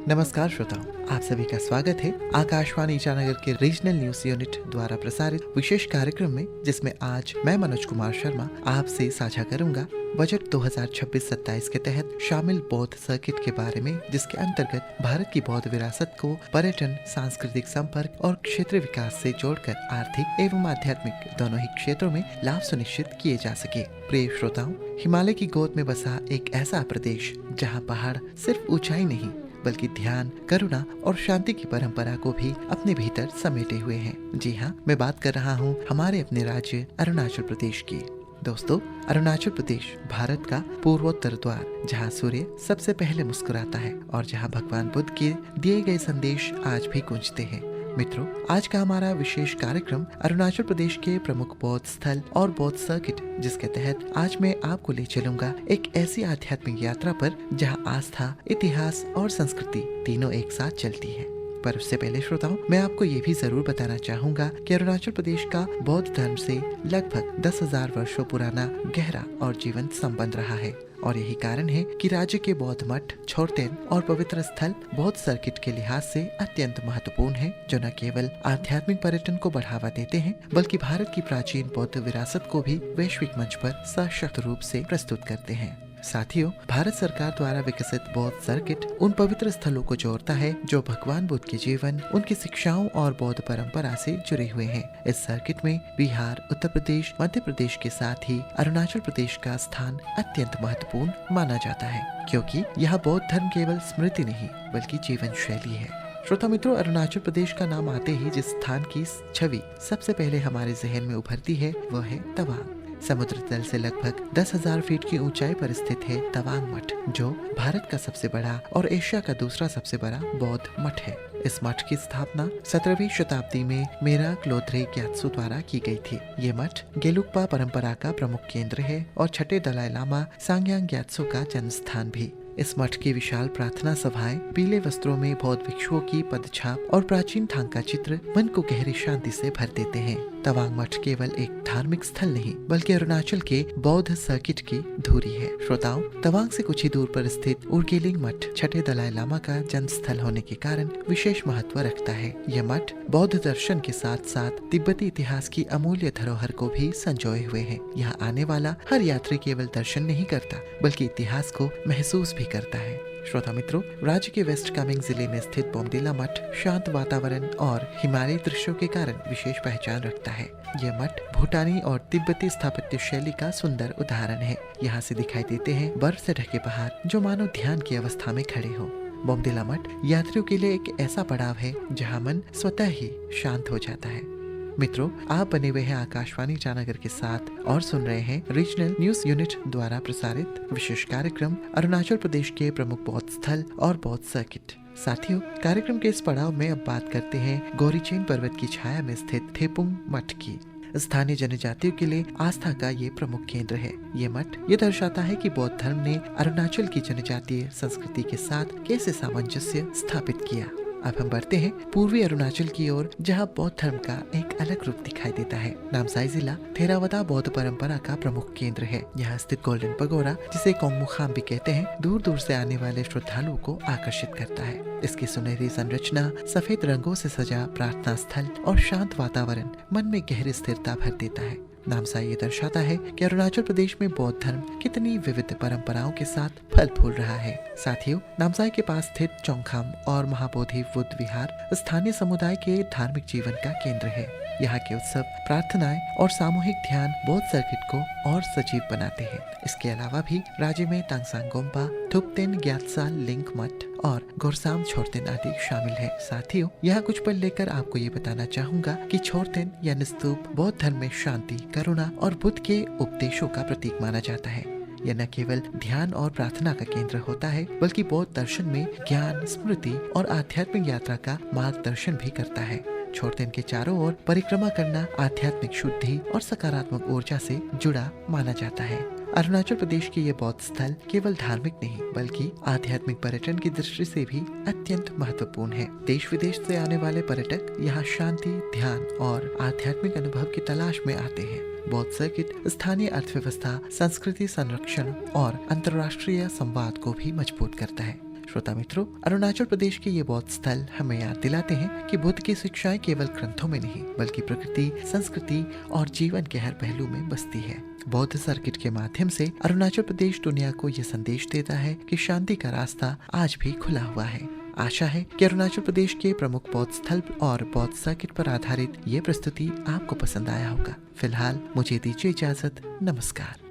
नमस्कार श्रोताओं, आप सभी का स्वागत है आकाशवाणी ईटानगर के रीजनल न्यूज यूनिट द्वारा प्रसारित विशेष कार्यक्रम में, जिसमें आज मैं मनोज कुमार शर्मा आपसे साझा करूंगा बजट 2026-27 के तहत शामिल बौद्ध सर्किट के बारे में, जिसके अंतर्गत भारत की बौद्ध विरासत को पर्यटन, सांस्कृतिक संपर्क और क्षेत्रीय विकास से जोड़कर आर्थिक एवं आध्यात्मिक दोनों ही क्षेत्रों में लाभ सुनिश्चित किए जा सके। प्रिय श्रोताओं, हिमालय की गोद में बसा एक ऐसा प्रदेश जहाँ पहाड़ सिर्फ ऊंचाई नहीं बल्कि ध्यान, करुणा और शांति की परंपरा को भी अपने भीतर समेटे हुए हैं। जी हाँ, मैं बात कर रहा हूँ हमारे अपने राज्य अरुणाचल प्रदेश की। दोस्तों, अरुणाचल प्रदेश भारत का पूर्वोत्तर द्वार, जहाँ सूर्य सबसे पहले मुस्कुराता है और जहाँ भगवान बुद्ध के दिए गए संदेश आज भी गूंजते हैं। मित्रों, आज का हमारा विशेष कार्यक्रम अरुणाचल प्रदेश के प्रमुख बौद्ध स्थल और बौद्ध सर्किट, जिसके तहत आज मैं आपको ले चलूंगा एक ऐसी आध्यात्मिक यात्रा पर जहां आस्था, इतिहास और संस्कृति तीनों एक साथ चलती है। पर उससे पहले श्रोताओं, मैं आपको ये भी जरूर बताना चाहूंगा कि अरुणाचल प्रदेश का बौद्ध धर्म से लगभग 10,000 वर्षों पुराना गहरा और जीवंत संबंध रहा है। और यही कारण है कि राज्य के बौद्ध मठ, छोरतेन और पवित्र स्थल बौद्ध सर्किट के लिहाज से अत्यंत महत्वपूर्ण है, जो न केवल आध्यात्मिक पर्यटन को बढ़ावा देते हैं बल्कि भारत की प्राचीन बौद्ध विरासत को भी वैश्विक मंच पर सशक्त रूप से प्रस्तुत करते हैं। साथियों, भारत सरकार द्वारा विकसित बौद्ध सर्किट उन पवित्र स्थलों को जोड़ता है जो भगवान बुद्ध के जीवन, उनकी शिक्षाओं और बौद्ध परंपरा से जुड़े हुए हैं। इस सर्किट में बिहार, उत्तर प्रदेश, मध्य प्रदेश के साथ ही अरुणाचल प्रदेश का स्थान अत्यंत महत्वपूर्ण माना जाता है, क्योंकि यह बौद्ध धर्म केवल स्मृति नहीं बल्कि जीवन शैली है। श्रोता मित्रों, अरुणाचल प्रदेश का नाम आते ही जिस स्थान की छवि सबसे पहले हमारे जहन में उभरती है वह है तवांग। समुद्र तल से लगभग 10,000 फीट की ऊंचाई पर स्थित है तवांग मठ, जो भारत का सबसे बड़ा और एशिया का दूसरा सबसे बड़ा बौद्ध मठ है। इस मठ की स्थापना 17वीं शताब्दी में मेराक लोथरे ग्यात्सो द्वारा की गई थी। ये मठ गेलुक्पा परंपरा का प्रमुख केंद्र है और छठे दलाई लामा सांग्यांग ग्यात्सो का जन्म स्थान भी। इस मठ की विशाल प्रार्थना सभाएं, पीले वस्त्रों में बौद्ध भिक्षुओं की पदछाप और प्राचीन थांग का चित्र मन को गहरी शांति से भर देते हैं। तवांग मठ केवल एक धार्मिक स्थल नहीं बल्कि अरुणाचल के बौद्ध सर्किट की धुरी है। श्रोताओं, तवांग से कुछ ही दूर पर स्थित उर्गेलिंग मठ छठे दलाई लामा का जन्म स्थल होने के कारण विशेष महत्व रखता है। यह मठ बौद्ध दर्शन के साथ साथ तिब्बती इतिहास की अमूल्य धरोहर को भी संजोए हुए है। यहाँ आने वाला हर यात्री केवल दर्शन नहीं करता बल्कि इतिहास को महसूस भी करता है। श्रोता मित्रों, राज्य के वेस्ट कामेंग जिले में स्थित बोमडिला मठ शांत वातावरण और हिमालयी दृश्यों के कारण विशेष पहचान रखता है। यह मठ भूटानी और तिब्बती स्थापत्य शैली का सुंदर उदाहरण है। यहाँ से दिखाई देते हैं बर्फ से ढके पहाड़ जो मानो ध्यान की अवस्था में खड़े हो। बोमडिला मठ यात्रियों के लिए एक ऐसा पड़ाव है जहाँ मन स्वतः ही शांत हो जाता है। मित्रों, आप बने हुए हैं आकाशवाणी ईटानगर के साथ और सुन रहे हैं रीजनल न्यूज यूनिट द्वारा प्रसारित विशेष कार्यक्रम अरुणाचल प्रदेश के प्रमुख बौद्ध स्थल और बौद्ध सर्किट। साथियों, कार्यक्रम के इस पड़ाव में अब बात करते हैं गौरीचेन पर्वत की छाया में स्थित थेपुंग मठ की। स्थानीय जनजातियों के लिए आस्था का ये प्रमुख केंद्र है। ये मठ ये दर्शाता है कि बौद्ध धर्म ने अरुणाचल की जनजातीय संस्कृति के साथ कैसे सामंजस्य स्थापित किया। अब हम बढ़ते हैं पूर्वी अरुणाचल की ओर, जहां बौद्ध धर्म का एक अलग रूप दिखाई देता है। नामसाई जिला थेरावदा बौद्ध परंपरा का प्रमुख केंद्र है। यहाँ स्थित गोल्डन पगोड़ा, जिसे कोंगमुखाम भी कहते हैं, दूर दूर से आने वाले श्रद्धालुओं को आकर्षित करता है। इसकी सुनहरी संरचना, सफेद रंगों से सजा प्रार्थना स्थल और शांत वातावरण मन में गहरी स्थिरता भर देता है। नामसाई ये दर्शाता है कि अरुणाचल प्रदेश में बौद्ध धर्म कितनी विविध परंपराओं के साथ फल फूल रहा है। साथियों, नामसाई के पास स्थित चोंगखाम और महाबोधि बुद्ध विहार स्थानीय समुदाय के धार्मिक जीवन का केंद्र है। यहाँ के उत्सव, प्रार्थनाएं और सामूहिक ध्यान बौद्ध सर्किट को और सजीव बनाते हैं। इसके अलावा भी राज्य में तांगसांग गोम्पा, थुपतेन ग्यात्सा लिंक मठ और गोरसाम छोरतेन आदि शामिल है। साथियों, यहाँ कुछ पल लेकर आपको ये बताना चाहूंगा कि छोरतेन या स्तूप बौद्ध धर्म में शांति, करुणा और बुद्ध के उपदेशों का प्रतीक माना जाता है। यह न केवल ध्यान और प्रार्थना का केंद्र होता है बल्कि बौद्ध दर्शन में ज्ञान, स्मृति और आध्यात्मिक यात्रा का मार्गदर्शन भी करता है। छोरतेन के चारों ओर परिक्रमा करना आध्यात्मिक शुद्धि और सकारात्मक ऊर्जा से जुड़ा माना जाता है। अरुणाचल प्रदेश के ये बौद्ध स्थल केवल धार्मिक नहीं बल्कि आध्यात्मिक पर्यटन की दृष्टि से भी अत्यंत महत्वपूर्ण है। देश विदेश से आने वाले पर्यटक यहाँ शांति, ध्यान और आध्यात्मिक अनुभव की तलाश में आते हैं। बौद्ध सर्किट स्थानीय अर्थव्यवस्था, संस्कृति संरक्षण और अंतर्राष्ट्रीय संवाद को भी मजबूत करता है। श्रोता मित्रों, अरुणाचल प्रदेश के ये बौद्ध स्थल हमें याद दिलाते हैं कि बुद्ध की शिक्षाएं केवल ग्रंथों में नहीं बल्कि प्रकृति, संस्कृति और जीवन के हर पहलू में बसती है। बौद्ध सर्किट के माध्यम से अरुणाचल प्रदेश दुनिया को यह संदेश देता है कि शांति का रास्ता आज भी खुला हुआ है। आशा है कि अरुणाचल प्रदेश के प्रमुख बौद्ध स्थल और बौद्ध सर्किट पर आधारित ये प्रस्तुति आपको पसंद आया होगा। फिलहाल मुझे दीजिए इजाजत। नमस्कार।